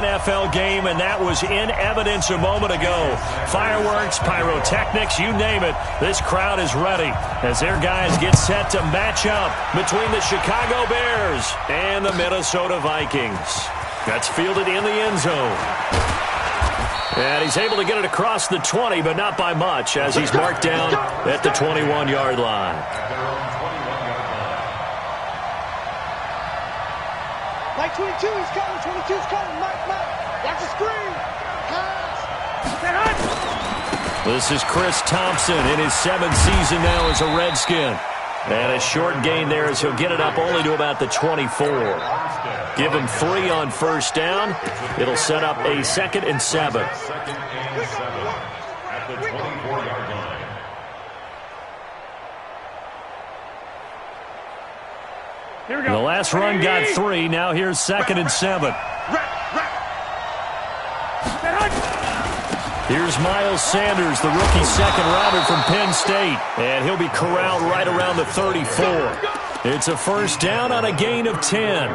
NFL game, and that was in evidence a moment ago. Fireworks, pyrotechnics, you name it. This crowd is ready as their guys get set to match up between the Chicago Bears and the Minnesota Vikings. That's fielded in the end zone. And he's able to get it across the 20, but not by much, as he's marked down at the 21-yard line. Mike 22 is coming, 22 is coming, Mike, watch the screen, pass. This is Chris Thompson in his 7th season now as a Redskin. And a short gain there as he'll get it up only to about the 24. Give him 3 on first down. It'll set up a 2nd and 7. At the 24-yard line. The last run got 3. Now here's 2nd and 7. Here's Miles Sanders, the rookie second-rounder from Penn State. And he'll be corralled right around the 34. It's a first down on a gain of 10.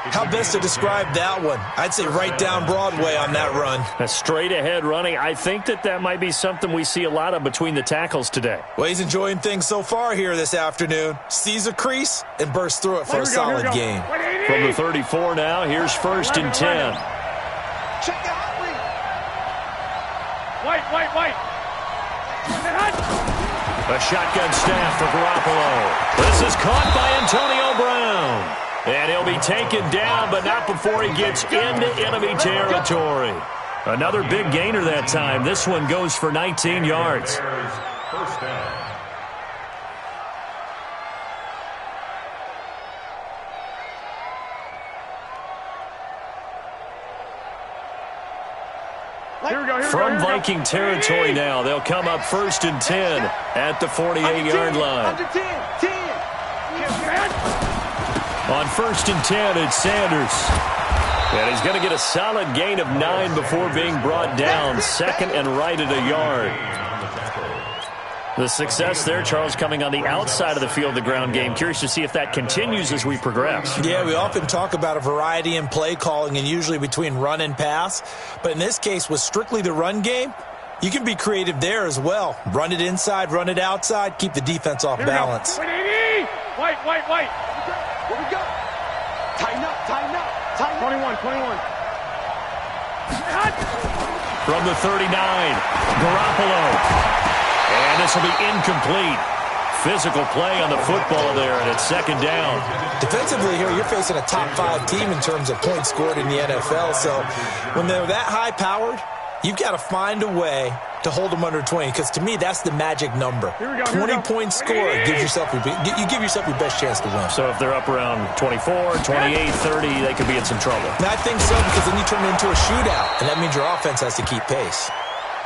How best to describe that one? I'd say right down Broadway on that run. A straight-ahead running. I think that might be something we see a lot of between the tackles today. Well, he's enjoying things so far here this afternoon. Sees a crease and bursts through it for a solid gain. From the 34 now, here's 1st and 10. Check the hot read. White. A shotgun snap for Garoppolo. This is caught by Antonio Brown. And he'll be taken down, but not before he gets into enemy territory. Another big gainer that time. This one goes for 19 yards. First down. From Viking territory now, they'll come up 1st and 10 at the 48-yard line. Under 10. On 1st and 10, it's Sanders. And he's going to get a solid gain of 9 before being brought down. 2nd and right at a yard. The success there, Charles, coming on the outside of the field, the ground game. Curious to see if that continues as we progress. Yeah, we often talk about a variety in play calling and usually between run and pass. But in this case, with strictly the run game, you can be creative there as well. Run it inside, run it outside, keep the defense off balance. White. Here we go. Tighten up. 21. From the 39, Garoppolo. And this will be incomplete. Physical play on the football there, and it's 2nd down. Defensively here, you're facing a top 5 team in terms of points scored in the NFL. So when they're that high-powered, you've got to find a way to hold them under 20, because to me, that's the magic number. 20-point score gives yourself you give yourself your best chance to win. So if they're up around 24, 28, 30, they could be in some trouble. And I think so, because then you turn it into a shootout, and that means your offense has to keep pace.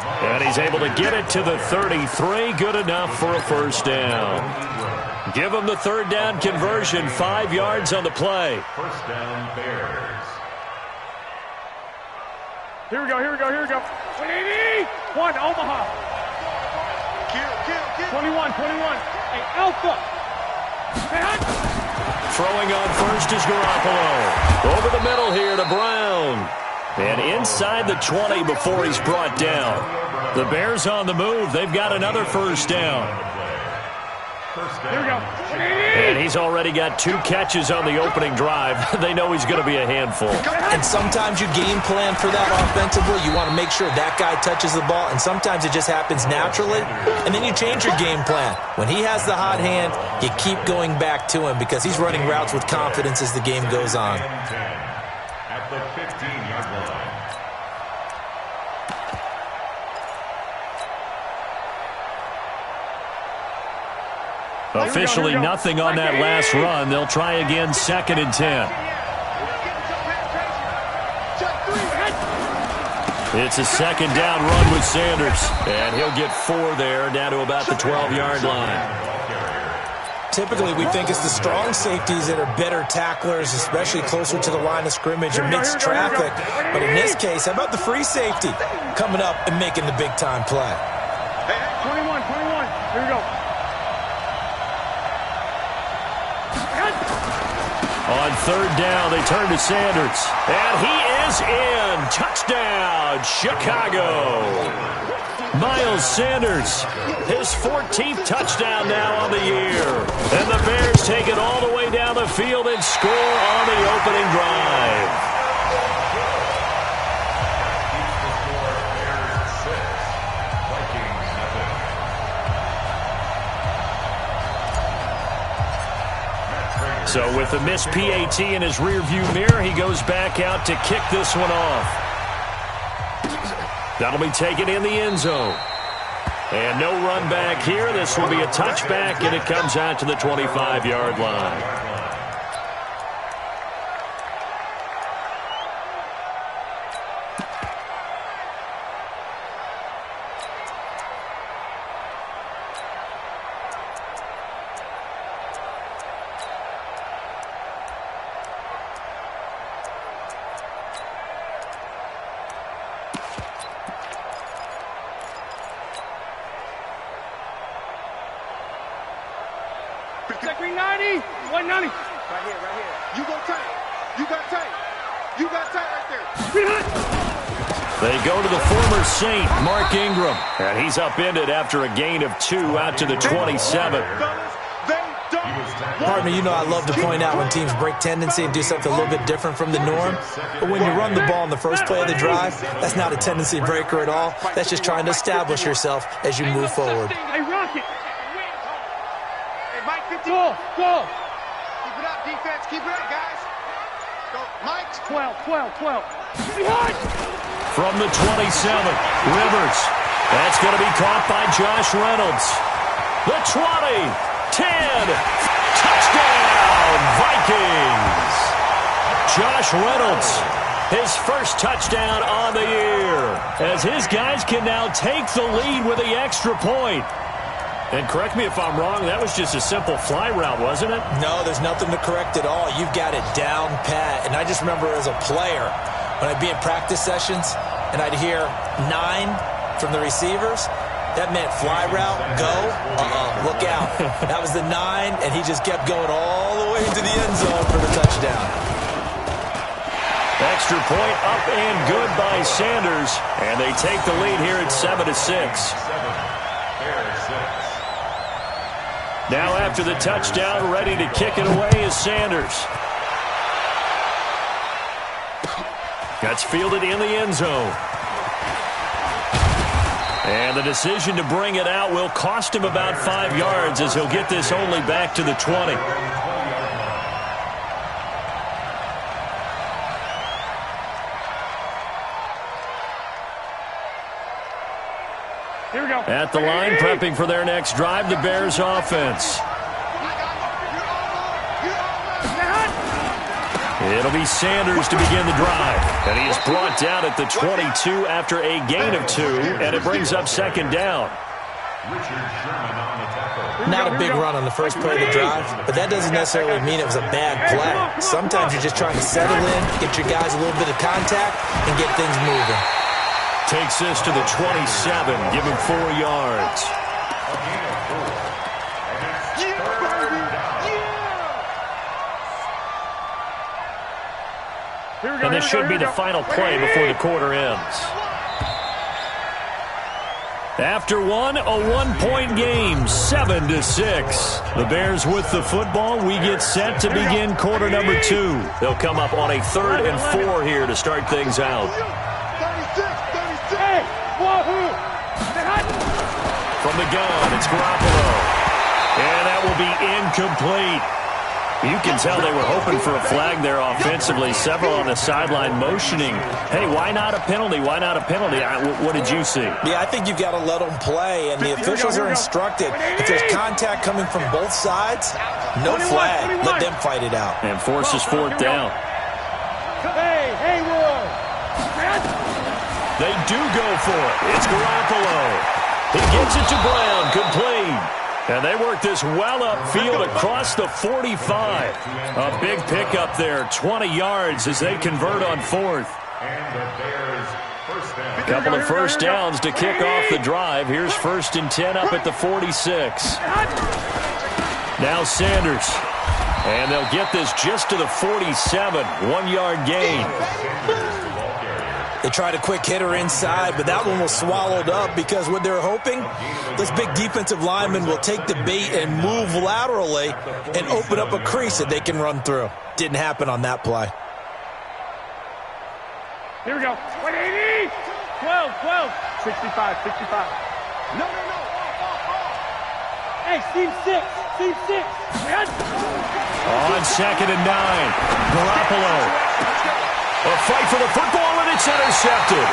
And he's able to get it to the 33. Good enough for a first down. Give him the 3rd down conversion. 5 yards on the play. First down, Bears. Here we go. 180. 1, Omaha. Kill. 21. Hey, Alpha. Throwing on first is Garoppolo. Over the middle here to Brown. And inside the 20 before he's brought down. The Bears on the move. They've got another first down. Here we go. And he's already got 2 catches on the opening drive. They know he's going to be a handful. And sometimes you game plan for that offensively. You want to make sure that guy touches the ball, and sometimes it just happens naturally. And then you change your game plan. When he has the hot hand, you keep going back to him because he's running routes with confidence as the game goes on. At the 15-yard line. Officially nothing on that last run. They'll try again, 2nd and 10. It's a 2nd down run with Sanders. And he'll get 4 there, down to about the 12-yard line. Typically, we think it's the strong safeties that are better tacklers, especially closer to the line of scrimmage amidst traffic. But in this case, how about the free safety coming up and making the big-time play? 21. Here we go. On 3rd down, they turn to Sanders. And he is in. Touchdown, Chicago. Miles Sanders, his 14th touchdown now on the year. And the Bears take it all the way down the field and score on the opening drive. So with the missed PAT in his rearview mirror, he goes back out to kick this one off. That'll be taken in the end zone. And no run back here. This will be a touchback, and it comes out to the 25-yard line. Check 390, 190. Right here, right here. You go tight. You got tight. You got tight right there. They go to the former Saint, Mark Ingram. And he's upended after a gain of 2 out to the 27. Pardon me, you know I love to point out when teams break tendency and do something a little bit different from the norm. But when you run the ball in the first play of the drive, that's not a tendency breaker at all. That's just trying to establish yourself as you move forward. Hey, Rocket. Go, go. Keep it up, defense. Keep it up, guys. Go, Mike. 12. Behind. From the 27, Rivers. That's going to be caught by Josh Reynolds. The 20, 10. Touchdown, Vikings. Josh Reynolds, his first touchdown on the year, as his guys can now take the lead with the extra point. And correct me if I'm wrong, that was just a simple fly route, wasn't it? No, there's nothing to correct at all. You've got it down pat. And I just remember as a player, when I'd be in practice sessions and I'd hear 9 from the receivers, that meant fly route, go, look out. That was the 9, and he just kept going all the way to the end zone for the touchdown. Extra point up and good by Sanders, and they take the lead here at 7-6. Now after the touchdown, ready to kick it away is Sanders. That's fielded in the end zone. And the decision to bring it out will cost him about 5 yards, as he'll get this only back to the 20. Here we go. At the line, prepping for their next drive, the Bears offense. It'll be Sanders to begin the drive. And he is brought down at the 22 after a gain of 2, and it brings up second down. Not a big run on the first play of the drive, but that doesn't necessarily mean it was a bad play. Sometimes you're just trying to settle in, get your guys a little bit of contact, and get things moving. Takes this to the 27, give him 4 yards. And this should be the final play before the quarter ends. After one, a one-point game, 7-6. The Bears with the football. We get set to begin quarter number 2. They'll come up on a 3rd and 4 here to start things out. 36. Hey, wahoo. From the gun, it's Garoppolo. And that will be incomplete. You can tell they were hoping for a flag there offensively. Several on the sideline motioning. Hey, why not a penalty? Why not a penalty? What did you see? Yeah, I think you've got to let them play, and the officials are instructed. If there's contact coming from both sides, no flag. Let them fight it out. And forces 4th down. Hey, Roy. They do go for it. It's Garoppolo. He gets it to Brown, complete. And they work this well upfield across the 45. A big pickup there, 20 yards as they convert on 4th. A couple of first downs to kick off the drive. Here's 1st and 10 up at the 46. Now Sanders. And they'll get this just to the 47. 1-yard gain. They tried a quick hitter inside, but that one was swallowed up because what they're hoping, this big defensive lineman will take the bait and move laterally and open up a crease that they can run through. Didn't happen on that play. Here we go. 180. 12, 12. 65, 65. No. Hey, Steve 6. Steve 6. On 2nd and 9, Garoppolo. A fight for the football, and it's intercepted.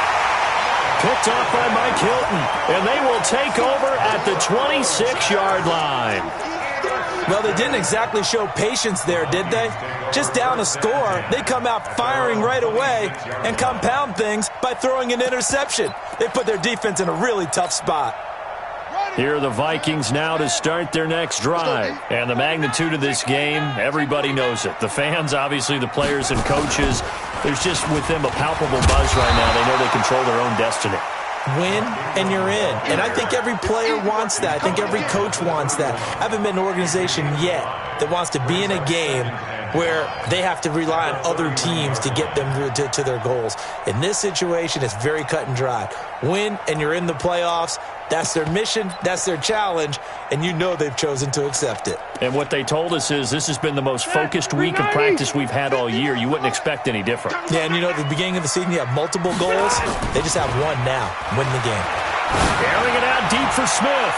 Picked off by Mike Hilton, and they will take over at the 26-yard line. Well, they didn't exactly show patience there, did they? Just down a score, they come out firing right away and compound things by throwing an interception. They put their defense in a really tough spot. Here are the Vikings now to start their next drive. And the magnitude of this game, everybody knows it. The fans, obviously the players and coaches, there's just with them a palpable buzz right now. They know they control their own destiny. Win, and you're in. And I think every player wants that. I think every coach wants that. I haven't been an organization yet that wants to be in a game where they have to rely on other teams to get them to their goals. In this situation, it's very cut and dry. Win, and you're in the playoffs. That's their mission, that's their challenge, and you know they've chosen to accept it. And what they told us is this has been the most focused week of practice we've had all year. You wouldn't expect any different. Yeah, and you know, at the beginning of the season, you have multiple goals. They just have one now, win the game. Carrying it out deep for Smith.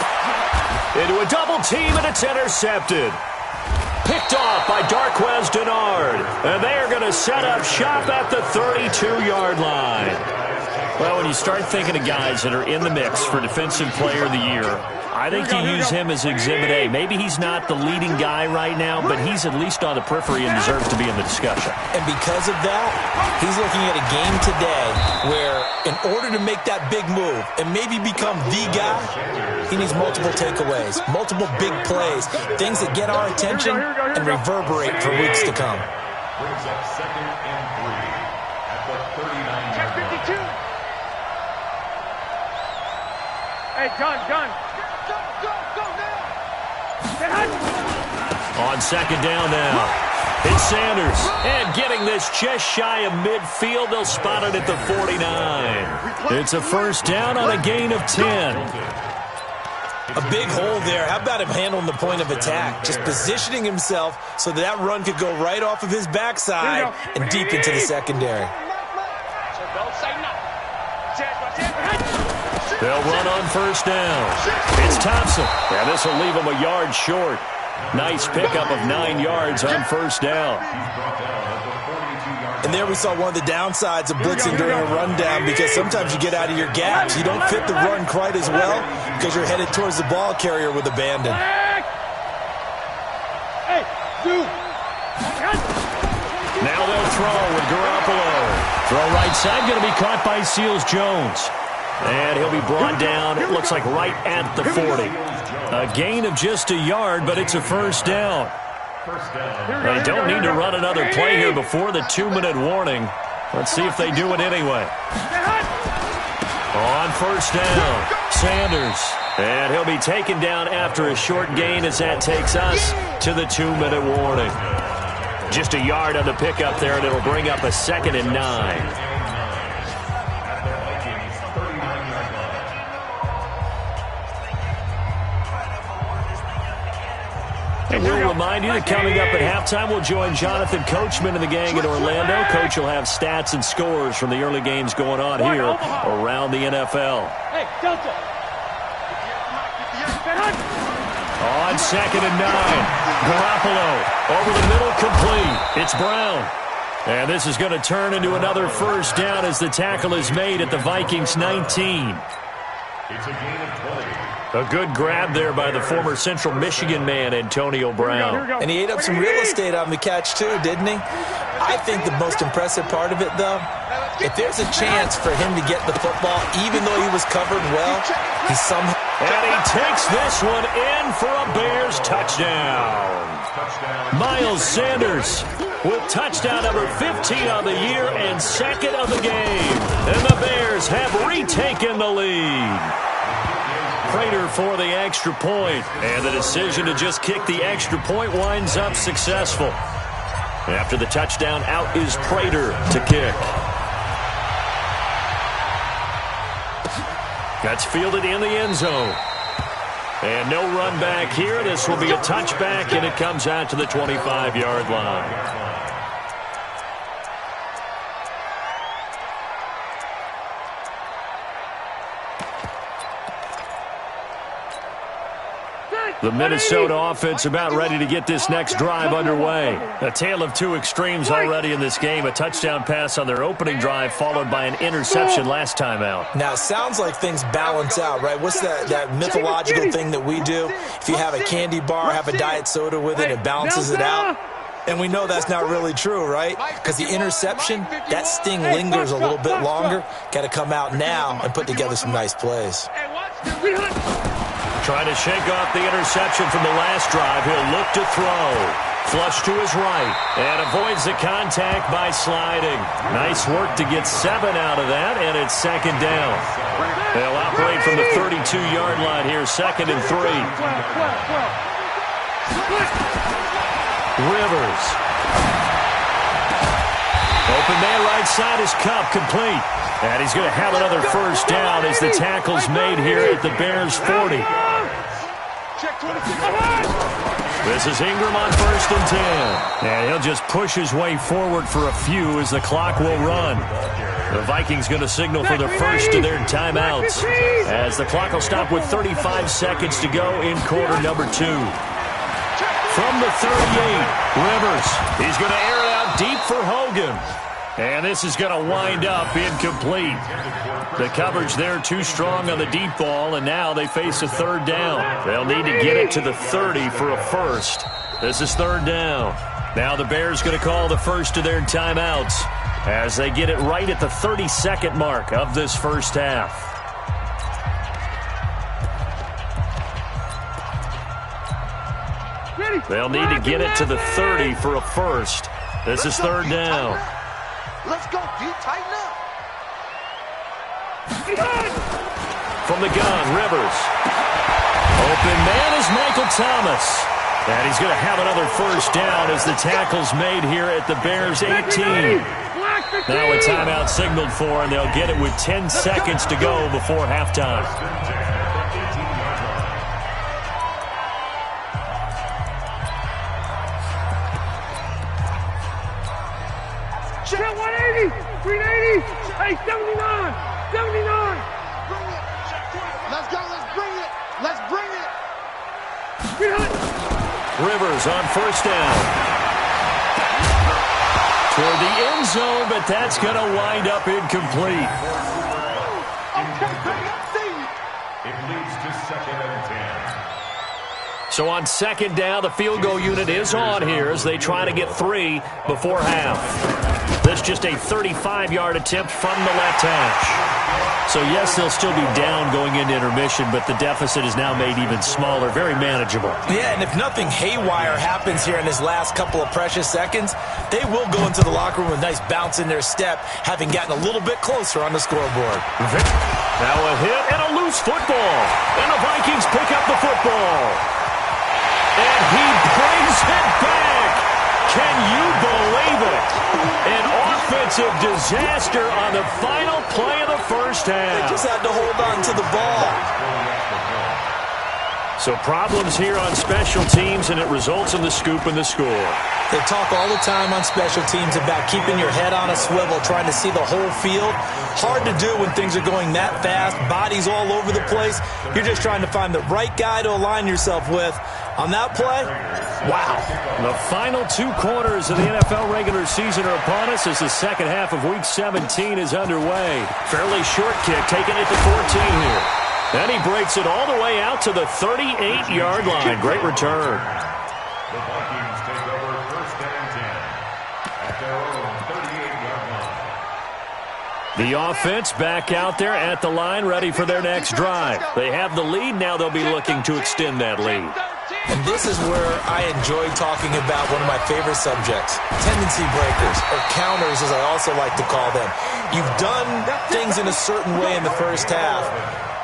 Into a double team, and it's intercepted. Picked off by Darquez Denard. And they are going to set up shop at the 32-yard line. Well, when you start thinking of guys that are in the mix for Defensive Player of the Year, I think you use him as Exhibit A. Maybe he's not the leading guy right now, but he's at least on the periphery and deserves to be in the discussion. And because of that, he's looking at a game today where in order to make that big move and maybe become the guy, he needs multiple takeaways, multiple big plays, things that get our attention and reverberate for weeks to come. Brings up 2nd and 3 at the 39-yard line. Hey, gun. Go now. On 2nd down now, it's Sanders. And getting this just shy of midfield, they'll spot it at the 49. It's a first down on a gain of 10. A big hole there. How about him handling the point of attack? Just positioning himself so that run could go right off of his backside and deep into the secondary. They'll run on first down. It's Thompson. And this will leave him a yard short. Nice pickup of 9 yards on first down. And there we saw one of the downsides of blitzing during a rundown because sometimes you get out of your gaps. You don't fit the run quite as well because you're headed towards the ball carrier with abandon. Hey, dude. Now they'll throw with Garoppolo. Throw right side, going to be caught by Seals-Jones. And he'll be brought down, it looks like right at the 40. A gain of just a yard, but it's a first down. They don't need to run another play here before the 2-minute warning. Let's see if they do it anyway. On first down, Sanders. And he'll be taken down after a short gain as that takes us to the 2-minute warning. Just a yard on the pickup there, and it'll bring up a 2nd and 9. And we'll remind you that coming up at halftime, we'll join Jonathan Coachman and the gang in Orlando. Coach will have stats and scores from the early games going on here around the NFL. Hey, Delta. On 2nd and 9, Garoppolo over the middle, complete. It's Brown. And this is going to turn into another first down as the tackle is made at the Vikings 19. It's a gain of 20. A good grab there by the former Central Michigan man, Antonio Brown. And he ate up some real estate on the catch, too, didn't he? I think the most impressive part of it, though, if there's a chance for him to get the football, even though he was covered well, he somehow... And he takes this one in for a Bears touchdown. Miles Sanders with touchdown number 15 on the year and 2nd of the game. And the Bears have retaken the lead. Prater for the extra point, and the decision to just kick the extra point winds up successful. After the touchdown, out is Prater to kick. That's fielded in the end zone. And no run back here. This will be a touchback, and it comes out to the 25-yard line. The Minnesota offense about ready to get this next drive underway. A tale of two extremes already in this game. A touchdown pass on their opening drive followed by an interception last time out. Now, it sounds like things balance out, right? What's that mythological thing that we do? If you have a candy bar, have a diet soda with it, it balances it out. And we know that's not really true, right? Because the interception, that sting lingers a little bit longer. Got to come out now and put together some nice plays. Trying to shake off the interception from the last drive. He'll look to throw. Flush to his right. And avoids the contact by sliding. Nice work to get 7 out of that, and it's second down. They'll operate from the 32-yard line here, 2nd and 3. Rivers. Open man right side is Cup, complete. And he's going to have another first down as the tackle's made here at the Bears' 40. This is Ingram on 1st and 10. And he'll just push his way forward for a few as the clock will run. The Vikings going to signal for the first of their timeouts as the clock will stop with 35 seconds to go in quarter number 2. From the 38, Rivers. He's going to air it out deep for Hogan. And this is going to wind up incomplete. The coverage there too strong on the deep ball, and now they face a 3rd down. They'll need to get it to the 30 for a first. This is 3rd down. Now the Bears going to call the first of their timeouts as they get it right at the 30-second mark of this first half. They'll need to get it to the 30 for a first. This is 3rd down. Let's go, D. Tighten up. From the gun, Rivers. Open man is Michael Thomas. And he's going to have another first down as the tackle's made here at the Bears' 18. Now a timeout signaled for, and they'll get it with 10 seconds to go before halftime. Check 180, 380, hey, 79, 79. Let's go, let's bring it. Let's bring it. Rivers on first down. Toward the end zone, but that's going to wind up incomplete. It leads to 2nd and 10. So on 2nd down, the field goal unit is on here as they try to get 3 before half. This just a 35-yard attempt from the left hash. So, yes, they'll still be down going into intermission, but the deficit is now made even smaller, very manageable. Yeah, and if nothing haywire happens here in his last couple of precious seconds, they will go into the locker room with a nice bounce in their step, having gotten a little bit closer on the scoreboard. Now a hit and a loose football. And the Vikings pick up the football. And he brings it back. Can you believe it? An offensive disaster on the final play of the first half. They just had to hold on to the ball. So problems here on special teams, and it results in the scoop and the score. They talk all the time on special teams about keeping your head on a swivel, trying to see the whole field. Hard to do when things are going that fast, bodies all over the place. You're just trying to find the right guy to align yourself with. On that play, wow. The final 2 quarters of the NFL regular season are upon us as the second half of Week 17 is underway. Fairly short kick, taking it to 14 here. And he breaks it all the way out to the 38-yard line. Great return. The Vikings take over 1st and 10 at their own 38-yard line. The offense back out there at the line, ready for their next drive. They have the lead. Now they'll be looking to extend that lead. And this is where I enjoy talking about one of my favorite subjects, tendency breakers, or counters as I also like to call them. You've done things in a certain way in the first half,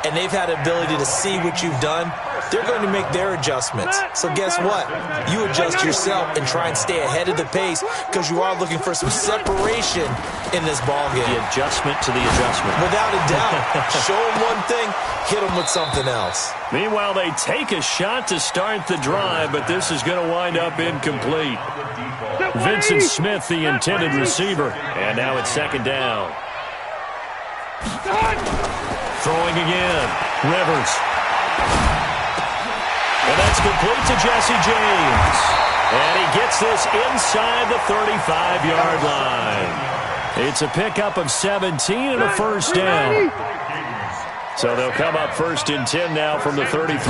and they've had ability to see what you've done they're going to make their adjustments. So guess what? You adjust yourself and try and stay ahead of the pace because you are looking for some separation in this ball game. The adjustment to the adjustment. Without a doubt. Show them one thing, hit them with something else. Meanwhile, they take a shot to start the drive, but this is going to wind up incomplete. Vincent Smith, the intended receiver. And now it's second down. Throwing again. Rivers. And that's complete to Jesse James. And he gets this inside the 35-yard line. It's a pickup of 17 and a first down. So they'll come up first and 10 now from the 33. They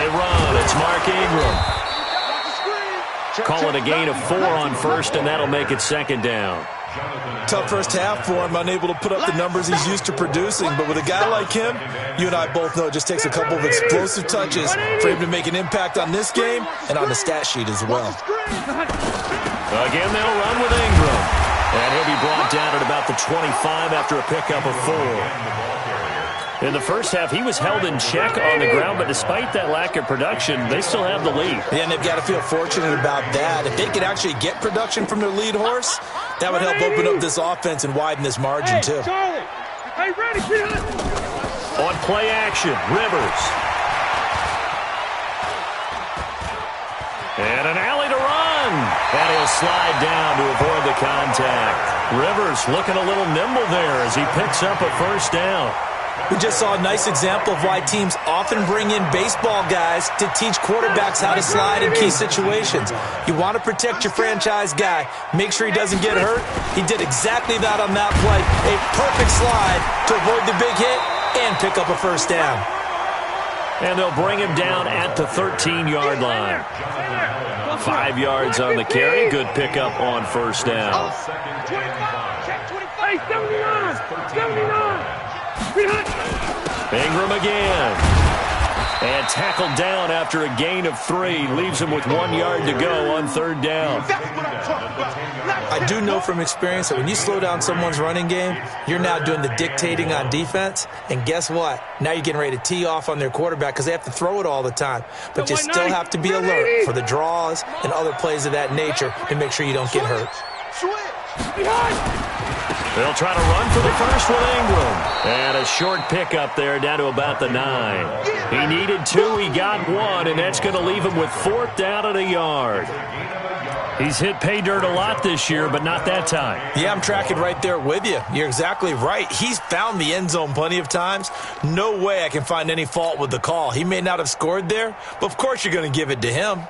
run. It's Mark Ingram. Call it a gain of 4 on first, and that'll make it second down. Tough first half for him, unable to put up the numbers he's used to producing. But with a guy like him, you and I both know it just takes a couple of explosive touches for him to make an impact on this game and on the stat sheet as well. Again, they'll run with Ingram. And he'll be brought down at about the 25 after a pickup of 4. In the first half, he was held in check on the ground, but despite that lack of production, they still have the lead. Yeah, and they've got to feel fortunate about that. If they could actually get production from their lead horse, that would help open up this offense and widen this margin, too. Hey, ready, On play action, Rivers. And an alley to run. And he'll slide down to avoid the contact. Rivers looking a little nimble there as he picks up a first down. We just saw a nice example of why teams often bring in baseball guys to teach quarterbacks how to slide in key situations. You want to protect your franchise guy. Make sure he doesn't get hurt. He did exactly that on that play. A perfect slide to avoid the big hit and pick up a first down. And they'll bring him down at the 13-yard line. 5 yards on the carry. Good pickup on first down. 79. Ingram again. And tackled down after a gain of 3. Leaves him with 1 yard to go on third down. I do know from experience that when you slow down someone's running game, you're now doing the dictating on defense. And guess what? Now you're getting ready to tee off on their quarterback because they have to throw it all the time. But you still have to be alert for the draws and other plays of that nature to make sure you don't get hurt. They'll try to run for the first with Ingram. And a short pickup there down to about the 9. He needed 2, he got 1, and that's going to leave him with 4th down at a yard. He's hit pay dirt a lot this year, but not that time. Yeah, I'm tracking right there with you. You're exactly right. He's found the end zone plenty of times. No way I can find any fault with the call. He may not have scored there, but of course you're going to give it to him.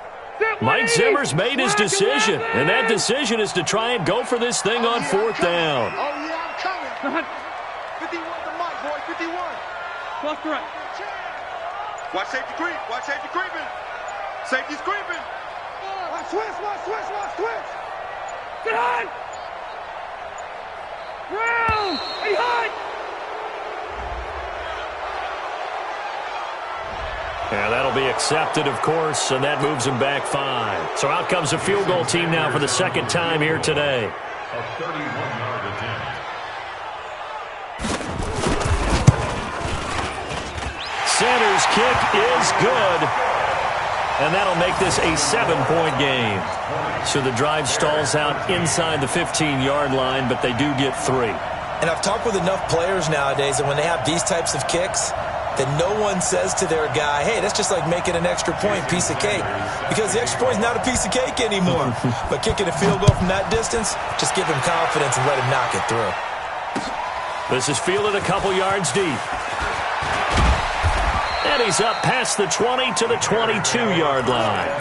Mike Zimmer's made his decision, and that decision is to try and go for this thing on 4th down. Oh, yeah, I'm coming. 51 to Mike, boy, 51. Left to right. Watch safety creep. Watch safety creeping. Safety's creeping. Watch switch, watch switch, watch switch. Get on! Round! Hey, high! Yeah, that'll be accepted, of course, and that moves him back 5. So out comes a field goal team now for the second time here today. A 31-yard attempt. Sanders' kick is good, and that'll make this a 7-point game. So the drive stalls out inside the 15-yard line, but they do get 3. And I've talked with enough players nowadays that when they have these types of kicks, that no one says to their guy, hey, that's just like making an extra point, piece of cake. Because the extra point is not a piece of cake anymore. But kicking a field goal from that distance, just give him confidence and let him knock it through. This is fielded a couple yards deep. And he's up past the 20 to the 22-yard line.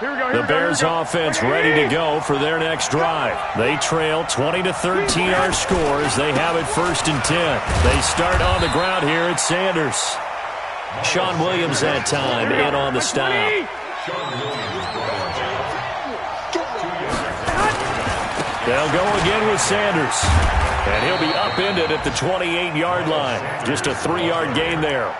The Bears offense ready to go for their next drive. They trail 20-13 our scores. They have it 1st and 10. They start on the ground here at Sanders. Sean Williams that time in on the stop. They'll go again with Sanders. And he'll be upended at the 28-yard line. Just a 3-yard gain there.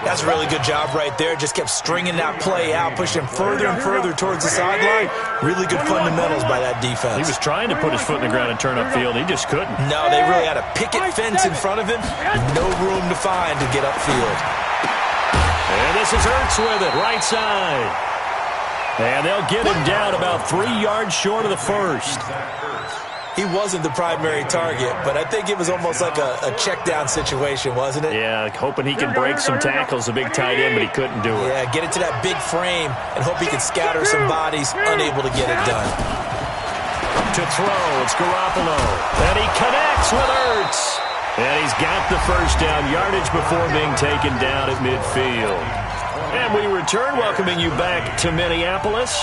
That's a really good job right there. Just kept stringing that play out, pushing him further and further towards the sideline. Really good fundamentals by that defense. He was trying to put his foot in the ground and turn upfield. He just couldn't. No, they really had a picket fence in front of him. No room to find to get upfield. And this is Ertz with it, right side. And they'll get him down about 3 yards short of the first. He wasn't the primary target, but I think it was almost like a check-down situation, wasn't it? Yeah, hoping he can break some tackles, a big tight end, but he couldn't do it. Yeah, get it to that big frame and hope he can scatter some bodies, unable to get it done. To throw, it's Garoppolo. And he connects with Ertz. And he's got the first down yardage before being taken down at midfield. And we return, welcoming you back to Minneapolis.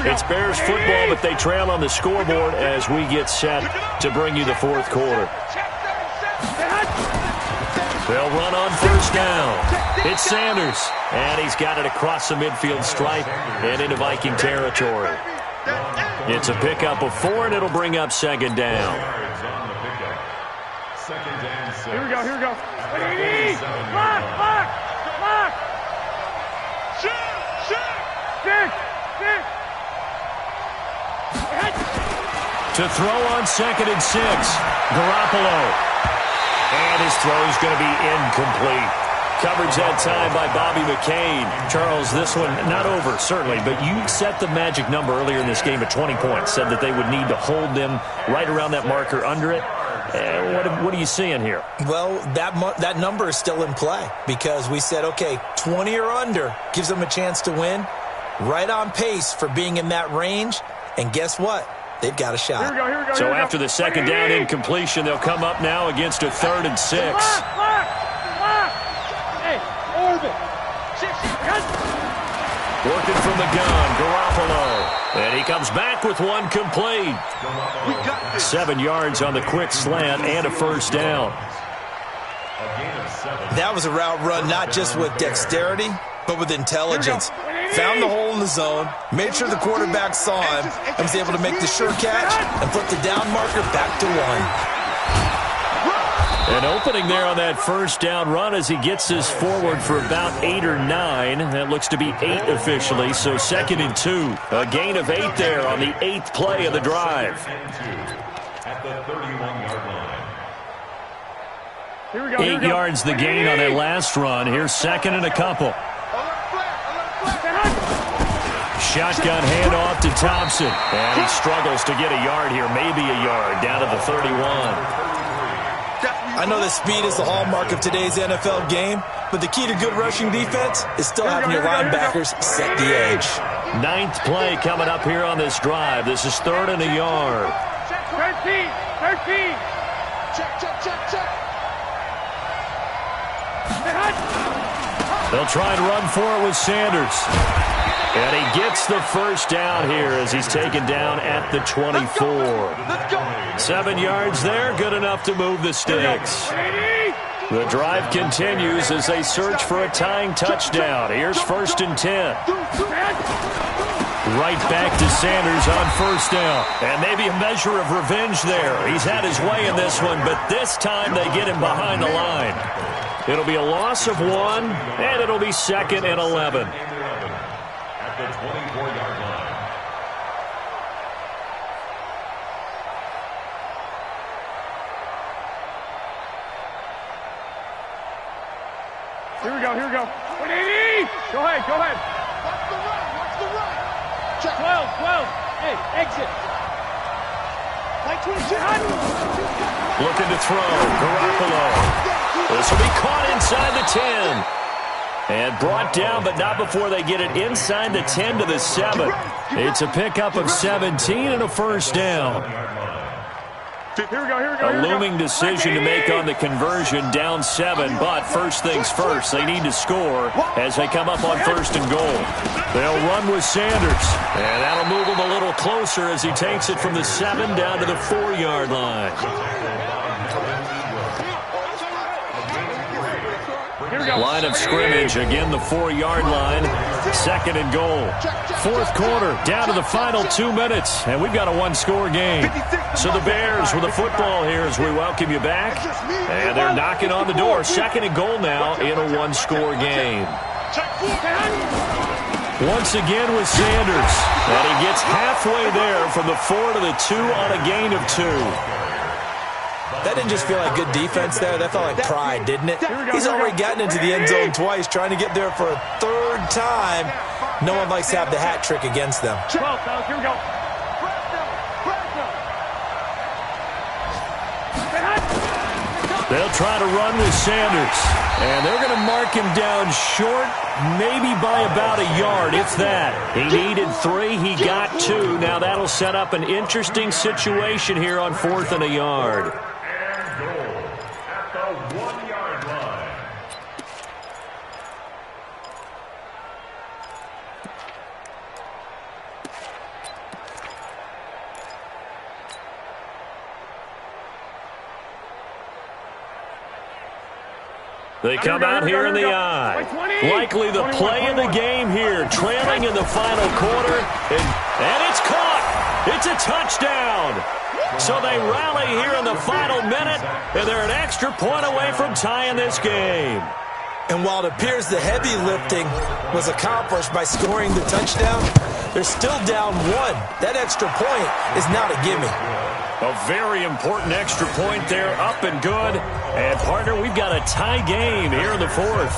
It's Bears football, but they trail on the scoreboard as we get set to bring you the fourth quarter. They'll run on first down. It's Sanders, and he's got it across the midfield stripe and into Viking territory. It's a pickup of 4, and it'll bring up second down. Here we go, here we go. Lock! Shoot! To throw on 2nd and 6, Garoppolo. And his throw is going to be incomplete. Coverage that time by Bobby McCain. Charles, this one not over, certainly, but you set the magic number earlier in this game at 20 points. Said that they would need to hold them right around that marker under it. What are you seeing here? Well, that number is still in play because we said, okay, 20 or under gives them a chance to win. Right on pace for being in that range. And guess what? They've got a shot. Here we go. So after the second down incompletion, they'll come up now against a 3rd and 6. Lock! Hey, orbit! Working from the gun, Garoppolo. And he comes back with one complete. 7 yards on the quick slant and a first down. That was a route run not just with dexterity, but with intelligence. Found the hole in the zone, made sure the quarterback saw him, and was able to make the sure catch and flip the down marker back to 1. An opening there on that first down run as he gets this forward for about 8 or 9. That looks to be 8 officially, so 2nd and 2. A gain of 8 there on the 8th play of the drive. At the 31-yard line. Here we go. 8 yards the gain on that last run. Here's 2nd and a couple. Shotgun handoff to Thompson. And he struggles to get a yard here, maybe a yard, down to the 31. I know that speed is the hallmark of today's NFL game, but the key to good rushing defense is still having your linebackers set the edge. 9th play coming up here on this drive. This is 3rd and a yard. 13. Check. They'll try and run for it with Sanders. And he gets the first down here as he's taken down at the 24. 7 yards there, good enough to move the sticks. The drive continues as they search for a tying touchdown. Here's 1st and 10. Right back to Sanders on first down. And maybe a measure of revenge there. He's had his way in this one, but this time they get him behind the line. It'll be a loss of 1, and it'll be 2nd and 11. At the 24-yard line. Here we go. 180! Go ahead. Watch the run. Check. 12. Hey, exit. Like 22. Looking to throw. Garoppolo. This will be caught inside the 10. And brought down, but not before they get it inside the 10 to the 7. It's a pickup of 17 and a first down. Here we go. A looming decision to make on the conversion, down 7. But first things first, they need to score as they come up on 1st and goal. They'll run with Sanders. And that'll move him a little closer as he takes it from the 7 down to the 4-yard line. Here here we go. Line of scrimmage, again the 4-yard line. 2nd and goal. 4th quarter, down to the final 2 minutes, and we've got a one-score game. So the Bears with the football here as we welcome you back. And they're knocking on the door. 2nd and goal now in a one-score game. Once again with Sanders. And he gets halfway there from the 4 to the 2 on a gain of 2. That didn't just feel like good defense there. That felt like pride, didn't it? He's already gotten into the end zone twice, trying to get there for a 3rd time. No one likes to have the hat trick against them. 12, fellas, here we go. They'll try to run with Sanders. And they're going to mark him down short, maybe by about a yard, if that. He needed 3. He got 2. Now that'll set up an interesting situation here on 4th and a yard. They come out here in the eye. Likely the play of the game here, trailing in the final quarter. And it's caught. It's a touchdown. So they rally here in the final minute, and they're an extra point away from tying this game. And while it appears the heavy lifting was accomplished by scoring the touchdown, they're still down 1. That extra point is not a gimme. A very important extra point there, up and good. And, partner, we've got a tie game here in the 4th.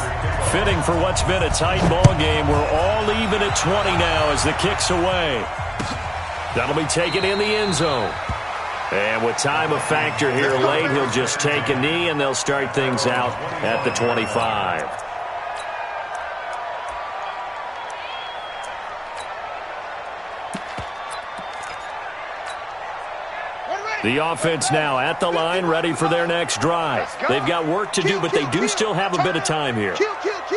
Fitting for what's been a tight ball game. We're all even at 20 now as the kick's away. That'll be taken in the end zone. And with time a factor here late, he'll just take a knee, and they'll start things out at the 25. The offense now at the line, ready for their next drive. They've got work to do, but they do still have a bit of time here.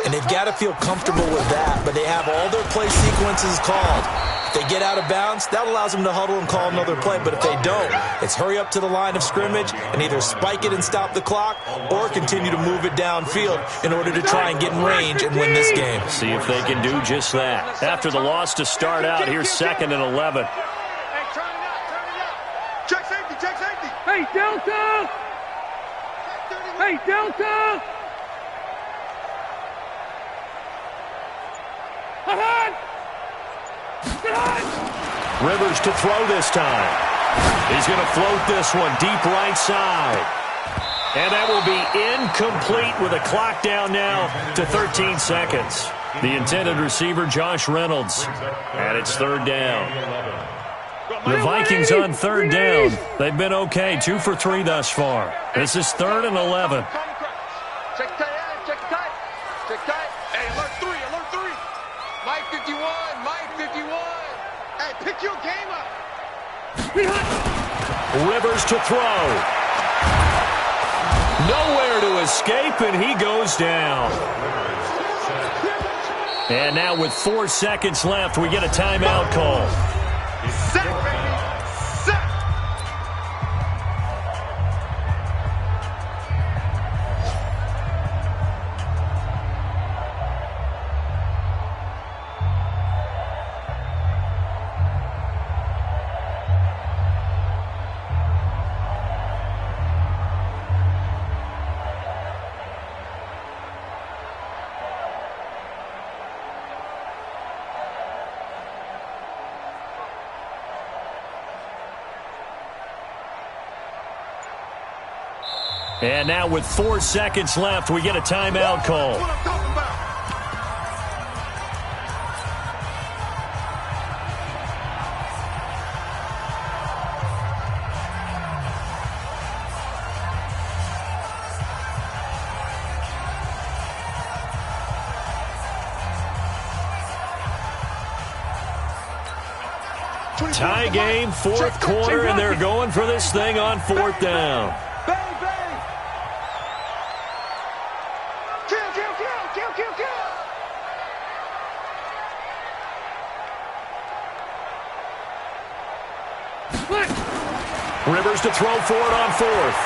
And they've got to feel comfortable with that, but they have all their play sequences called. If they get out of bounds, that allows them to huddle and call another play, but if they don't, it's hurry up to the line of scrimmage and either spike it and stop the clock or continue to move it downfield in order to try and get in range and win this game. See if they can do just that. After the loss to start out, here's 2nd and 11. Check safety. Hey, Delta! Hey, Delta! Rivers to throw this time. He's going to float this one deep right side. And that will be incomplete with a clock down now to 13 seconds. The intended receiver, Josh Reynolds. And it's 3rd down. The Vikings on 3rd down. They've been okay, 2 for 3 thus far. This is 3rd and 11. Check tight. Hey, alert 3. Mike 51. Hey, pick your game up. Rivers to throw. Nowhere to escape, and he goes down. And now with 4 seconds left, we get a timeout call. Set, baby. Set. And now with 4 seconds left, we get a timeout call. What I'm talking about. Tie game, 4th quarter, and they're going for this thing on 4th down. Rivers to throw for it on 4th.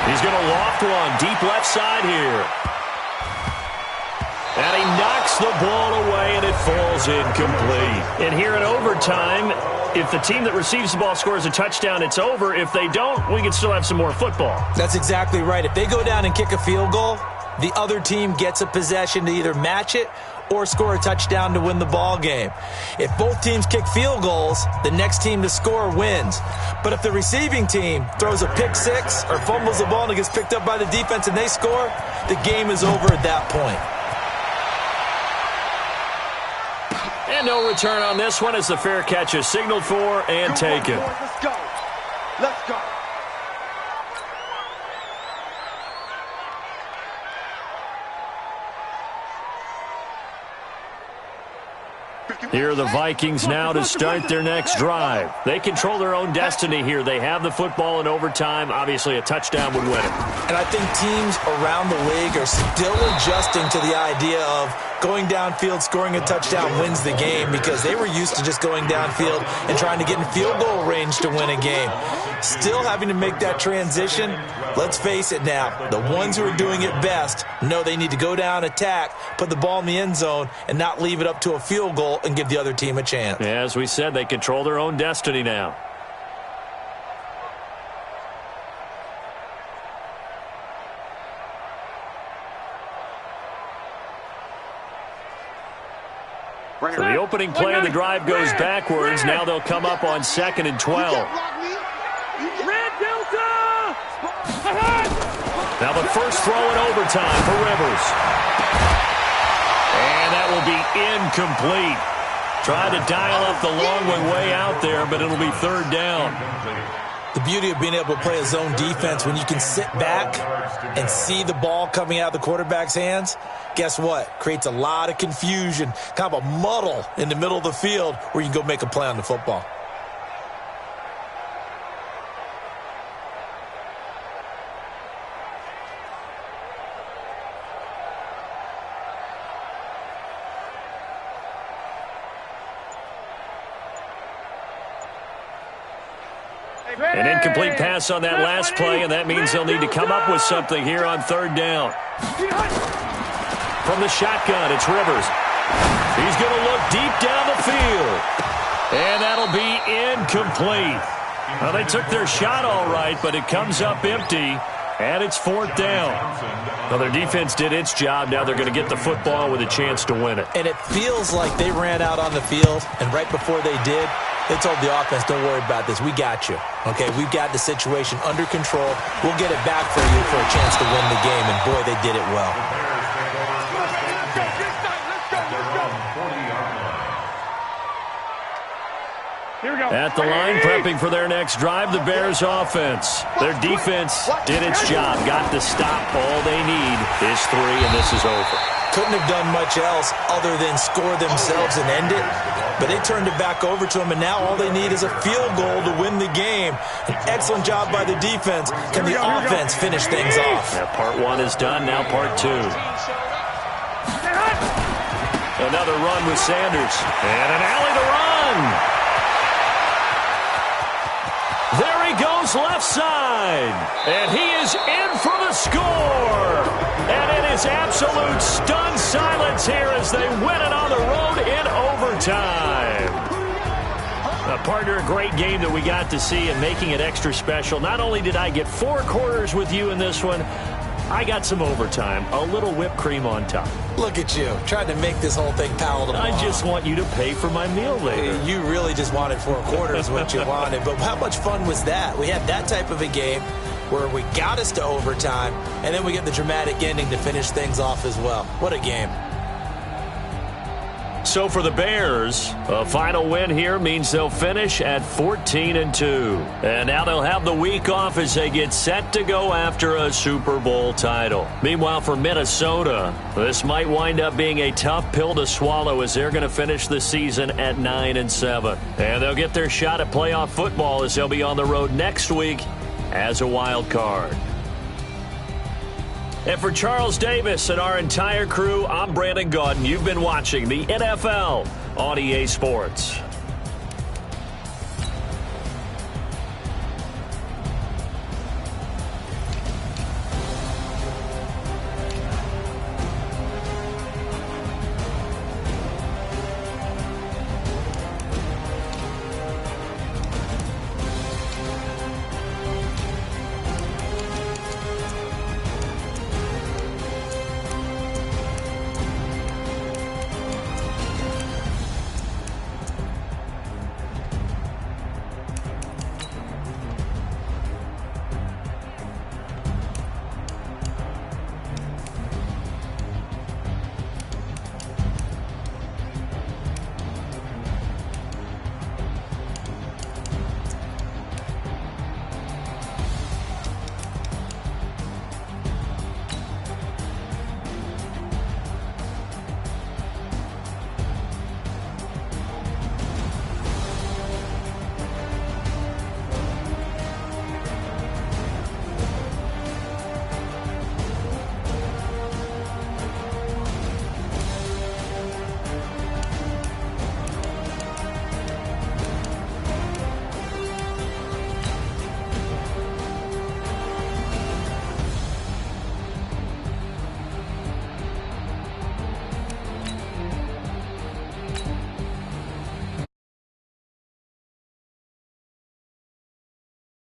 He's going to loft one deep left side here. And he knocks the ball away, and it falls incomplete. And here in overtime, if the team that receives the ball scores a touchdown, it's over. If they don't, we can still have some more football. That's exactly right. If they go down and kick a field goal, the other team gets a possession to either match it or score a touchdown to win the ball game. If both teams kick field goals, the next team to score wins. But if the receiving team throws a pick six or fumbles the ball and it gets picked up by the defense and they score, the game is over at that point. And no return on this one as the fair catch is signaled for and taken. Let's go. Let's go. Here are the Vikings now to start their next drive. They control their own destiny here. They have the football in overtime. Obviously, a touchdown would win it. And I think teams around the league are still adjusting to the idea of going downfield, scoring a touchdown wins the game, because they were used to just going downfield and trying to get in field goal range to win a game. Still having to make that transition. Let's face it now, the ones who are doing it best know they need to go down, attack, put the ball in the end zone, and not leave it up to a field goal and give the other team a chance. Yeah, as we said, they control their own destiny now. So the opening play of the drive goes backwards. Now they'll come up on 2nd and 12. Red Delta! Now the first throw in overtime for Rivers. And that will be incomplete. Tried to dial up the long way out there, but it'll be 3rd down. The beauty of being able to play a zone defense, when you can sit back and see the ball coming out of the quarterback's hands, guess what? Creates a lot of confusion, kind of a muddle in the middle of the field where you can go make a play on the football. An incomplete pass on that last play, and that means they'll need to come up with something here on 3rd down. From the shotgun, it's Rivers. He's going to look deep down the field. And that'll be incomplete. Well, they took their shot all right, but it comes up empty, and it's 4th down. Well, their defense did its job. Now they're going to get the football with a chance to win it. And it feels like they ran out on the field, and right before they did, they told the offense, don't worry about this. We got you. Okay, we've got the situation under control. We'll get it back for you for a chance to win the game. And, boy, they did it well. Here we go. At the line, prepping for their next drive, the Bears offense. Their defense did its job. Got to stop. All they need is 3, and this is over. Couldn't have done much else other than score themselves and end it. But they turned it back over to them, and now all they need is a field goal to win the game. An excellent job by the defense. Can the offense finish things off? Now part 1 is done. Now part 2. Another run with Sanders. And an alley to run. There he goes left side. And he is in for the score. And it is absolute stunned silence here as they win it on the road in overtime. Partner, a great game that we got to see and making it extra special. Not only did I get 4 quarters with you in this one, I got some overtime, a little whipped cream on top. Look at you, trying to make this whole thing palatable. I just want you to pay for my meal later. You really just wanted 4 quarters what you wanted. But how much fun was that? We had that type of a game where we got us to overtime, and then we get the dramatic ending to finish things off as well. What a game. So for the Bears, a final win here means they'll finish at 14-2. And now they'll have the week off as they get set to go after a Super Bowl title. Meanwhile, for Minnesota, this might wind up being a tough pill to swallow as they're going to finish the season at 9-7. And they'll get their shot at playoff football as they'll be on the road next week as a wild card. And for Charles Davis and our entire crew, I'm Brandon Gaudin. You've been watching the NFL on EA Sports.